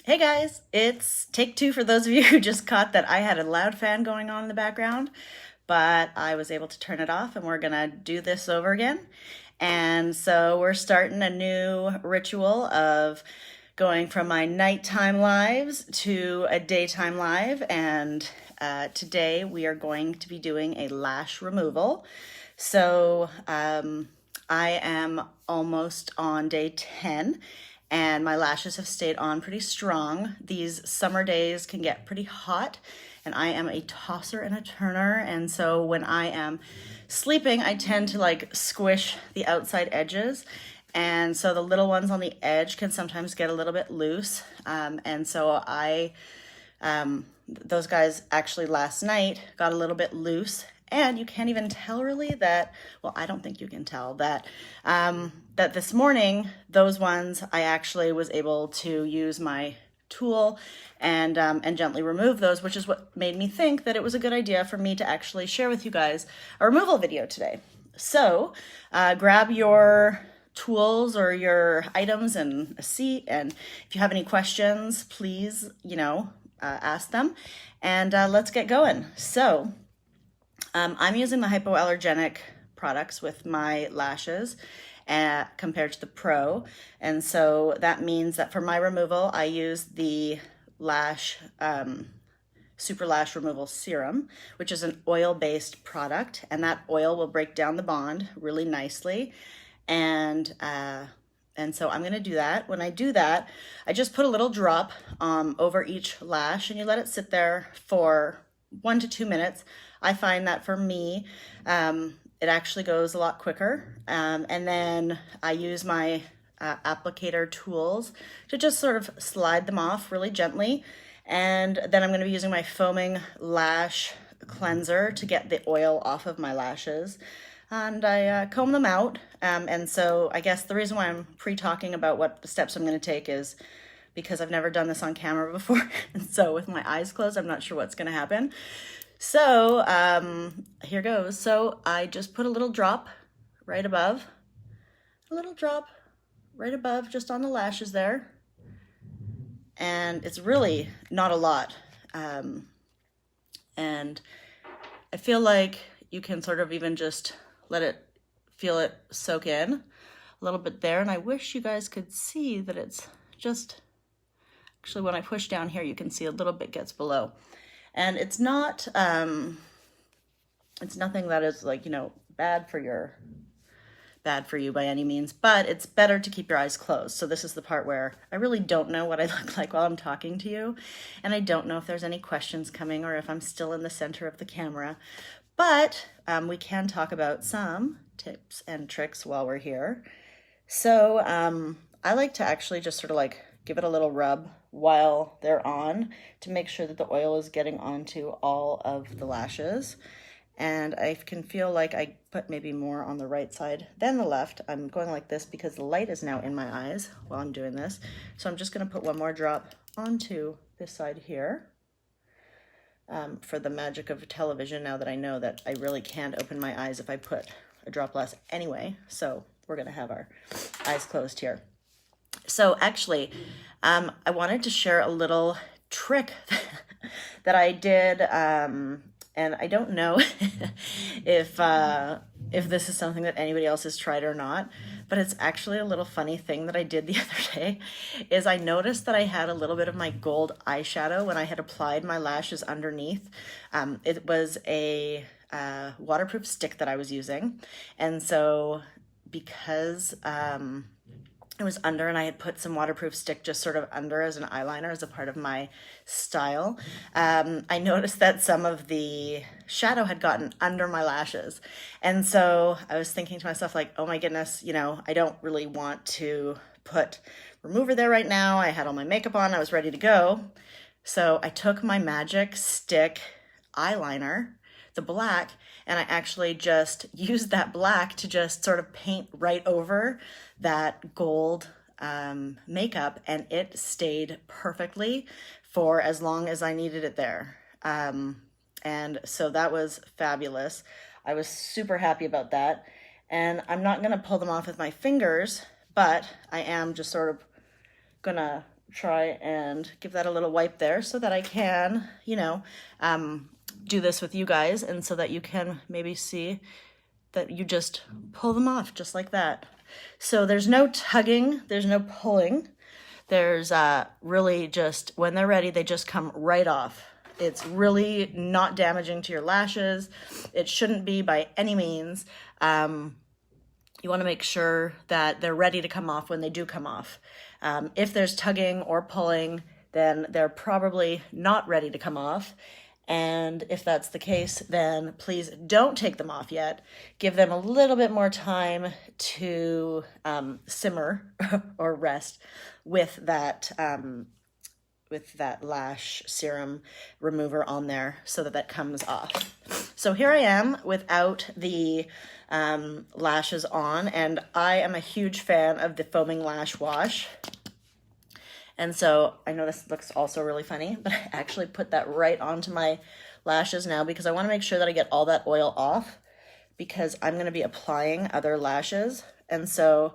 Hey guys, it's take two for those of you who just caught that I had a loud fan going on in the background, but I was able to turn it off and we're gonna do this over again. And so we're starting a new ritual of going from my nighttime lives to a daytime live. And today we are going to be doing a lash removal. So I am almost on day 10 and my lashes have stayed on pretty strong. These summer days can get pretty hot and I am a tosser and a turner, and so when I am sleeping I tend to like squish the outside edges, and so the little ones on the edge can sometimes get a little bit loose, and so those guys actually last night got a little bit loose, and you can't even tell really that, well, I don't think you can tell that, that this morning, those ones, I actually was able to use my tool and gently remove those, which is what made me think that it was a good idea for me to actually share with you guys a removal video today. So grab your tools or your items and a seat, and if you have any questions, please, ask them, and let's get going. So I'm using the hypoallergenic products with my lashes compared to the Pro. And so that means that for my removal, I use the Lash Super Lash Removal Serum, which is an oil-based product. And that oil will break down the bond really nicely. And so I'm gonna do that. When I do that, I just put a little drop over each lash and you let it sit there for 1 to 2 minutes. I find that for me, it actually goes a lot quicker. And then I use my applicator tools to just sort of slide them off really gently. And then I'm gonna be using my foaming lash cleanser to get the oil off of my lashes. And I comb them out. And so I guess the reason why I'm pre-talking about what the steps I'm gonna take is because I've never done this on camera before. And so with my eyes closed, I'm not sure what's gonna happen. So here goes. So I just put a little drop right above, just on the lashes there. And it's really not a lot. And I feel like you can sort of even just feel it soak in a little bit there. And I wish you guys could see that it's just, actually when I push down here, you can see a little bit gets below. And it's not, it's nothing that is like, bad for you by any means, but it's better to keep your eyes closed. So this is the part where I really don't know what I look like while I'm talking to you. And I don't know if there's any questions coming or if I'm still in the center of the camera, but we can talk about some tips and tricks while we're here. So I like to actually just sort of like give it a little rub while they're on to make sure that the oil is getting onto all of the lashes. And I can feel like I put maybe more on the right side than the left. I'm going like this because the light is now in my eyes while I'm doing this. So I'm just gonna put one more drop onto this side here for the magic of television, now that I know that I really can't open my eyes if I put a drop less anyway. So we're gonna have our eyes closed here. So actually, I wanted to share a little trick that I did, and I don't know if this is something that anybody else has tried or not, but it's actually a little funny thing that I did the other day, is I noticed that I had a little bit of my gold eyeshadow when I had applied my lashes underneath. It was a waterproof stick that I was using, and so because it was under and I had put some waterproof stick just sort of under as an eyeliner as a part of my style, I noticed that some of the shadow had gotten under my lashes. And so I was thinking to myself like, oh my goodness, I don't really want to put remover there right now. I had all my makeup on, I was ready to go. So I took my magic stick eyeliner, the black, and I actually just used that black to just sort of paint right over that gold makeup, and it stayed perfectly for as long as I needed it there. And so that was fabulous. I was super happy about that. And I'm not gonna pull them off with my fingers, but I am just sort of gonna try and give that a little wipe there so that I can, you know, do this with you guys, and so that you can maybe see that you just pull them off just like that. So there's no tugging, there's no pulling. There's really just, when they're ready, they just come right off. It's really not damaging to your lashes. It shouldn't be by any means. You want to make sure that they're ready to come off when they do come off. If there's tugging or pulling, then they're probably not ready to come off. And if that's the case, then please don't take them off yet. Give them a little bit more time to simmer or rest with that lash serum remover on there so that that comes off. So here I am without the lashes on, and I am a huge fan of the foaming lash wash. And so I know this looks also really funny, but I actually put that right onto my lashes now because I want to make sure that I get all that oil off, because I'm going to be applying other lashes. And so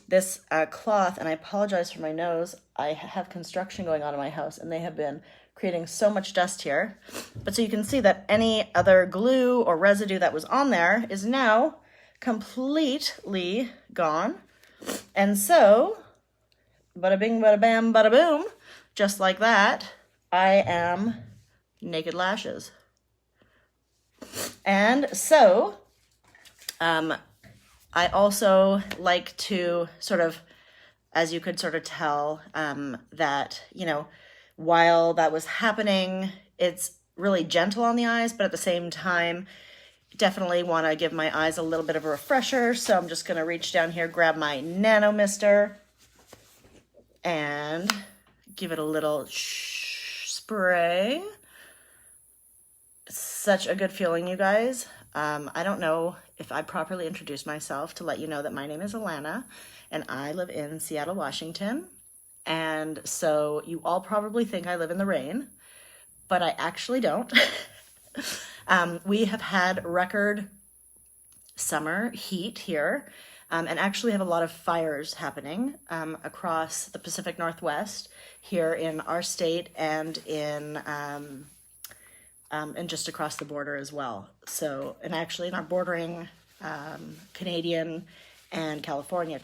this cloth, and I apologize for my nose, I have construction going on in my house and they have been creating so much dust here. But so you can see that any other glue or residue that was on there is now completely gone. And so bada bing, bada bam, bada boom, just like that, I am naked lashes. And so, I also like to sort of, as you could sort of tell, that, you know, while that was happening, it's really gentle on the eyes, but at the same time, definitely want to give my eyes a little bit of a refresher. So I'm just going to reach down here, grab my Nano Mister, and give it a little spray. Such a good feeling, you guys. I don't know if I properly introduced myself to let you know that my name is Alana and I live in Seattle, Washington. And so you all probably think I live in the rain, but I actually don't. We have had record summer heat here. And actually have a lot of fires happening across the Pacific Northwest here in our state and and just across the border as well. So, and actually in our bordering Canadian and California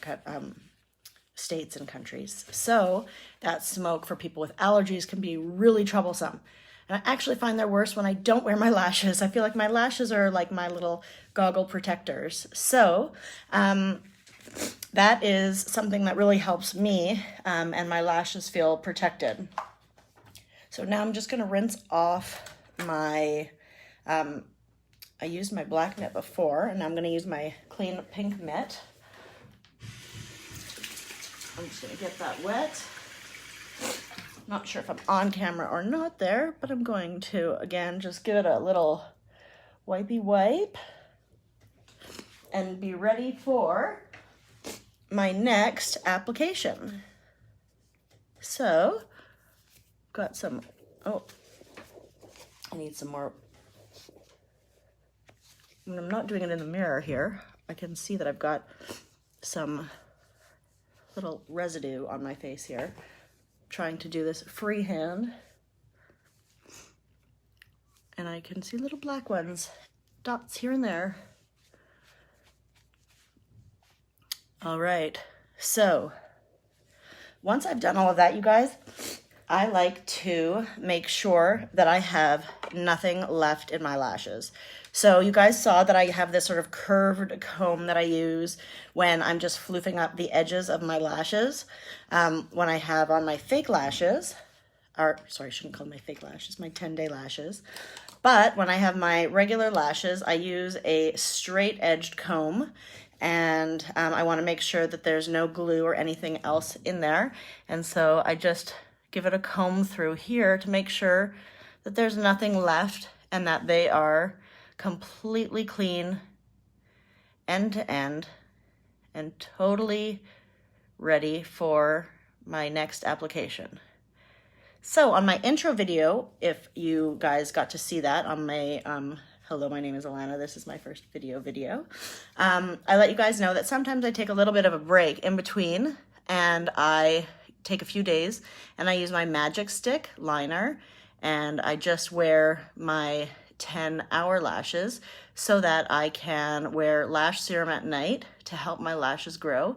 states and countries. So that smoke for people with allergies can be really troublesome. And I actually find they're worse when I don't wear my lashes. I feel like my lashes are like my little goggle protectors. So that is something that really helps me and my lashes feel protected. So now I'm just going to rinse off my, I used my black mitt before, and I'm going to use my clean pink mitt. I'm just going to get that wet. Not sure if I'm on camera or not there, but I'm going to, again, just give it a little wipey wipe and be ready for my next application. So, got some, oh, I need some more. When I'm not doing it in the mirror here, I can see that I've got some little residue on my face here. Trying to do this freehand, and I can see little black ones, dots here and there. All right, so once I've done all of that, you guys, I like to make sure that I have nothing left in my lashes. So you guys saw that I have this sort of curved comb that I use when I'm just floofing up the edges of my lashes. When I have on my fake lashes, or sorry, I shouldn't call them my fake lashes, my 10-day lashes. But when I have my regular lashes, I use a straight edged comb, and I want to make sure that there's no glue or anything else in there. And so I just give it a comb through here to make sure that there's nothing left and that they are completely clean end to end and totally ready for my next application. So on my intro video, if you guys got to see that on my hello, my name is Alana, this is my first video, I let you guys know that sometimes I take a little bit of a break in between and I take a few days and I use my Magic Stick liner, and I just wear my 10-hour lashes so that I can wear lash serum at night to help my lashes grow.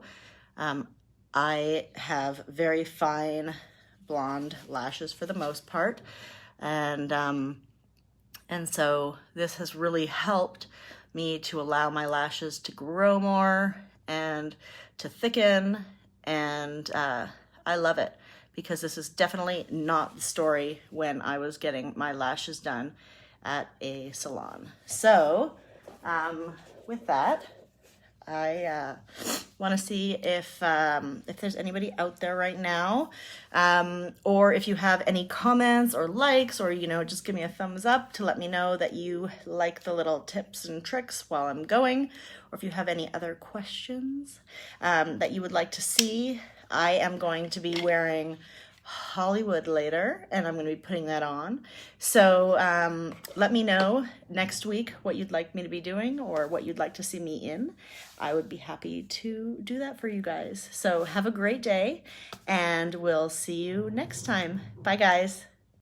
I have very fine blonde lashes for the most part, and so this has really helped me to allow my lashes to grow more and to thicken, and I love it because this is definitely not the story when I was getting my lashes done at a salon. So with that, I want to see if there's anybody out there right now, or if you have any comments or likes, or just give me a thumbs up to let me know that you like the little tips and tricks while I'm going, or if you have any other questions that you would like to see. I am going to be wearing Hollywood later, and I'm going to be putting that on. So let me know next week what you'd like me to be doing or what you'd like to see me in. I would be happy to do that for you guys. So have a great day, and we'll see you next time. Bye, guys.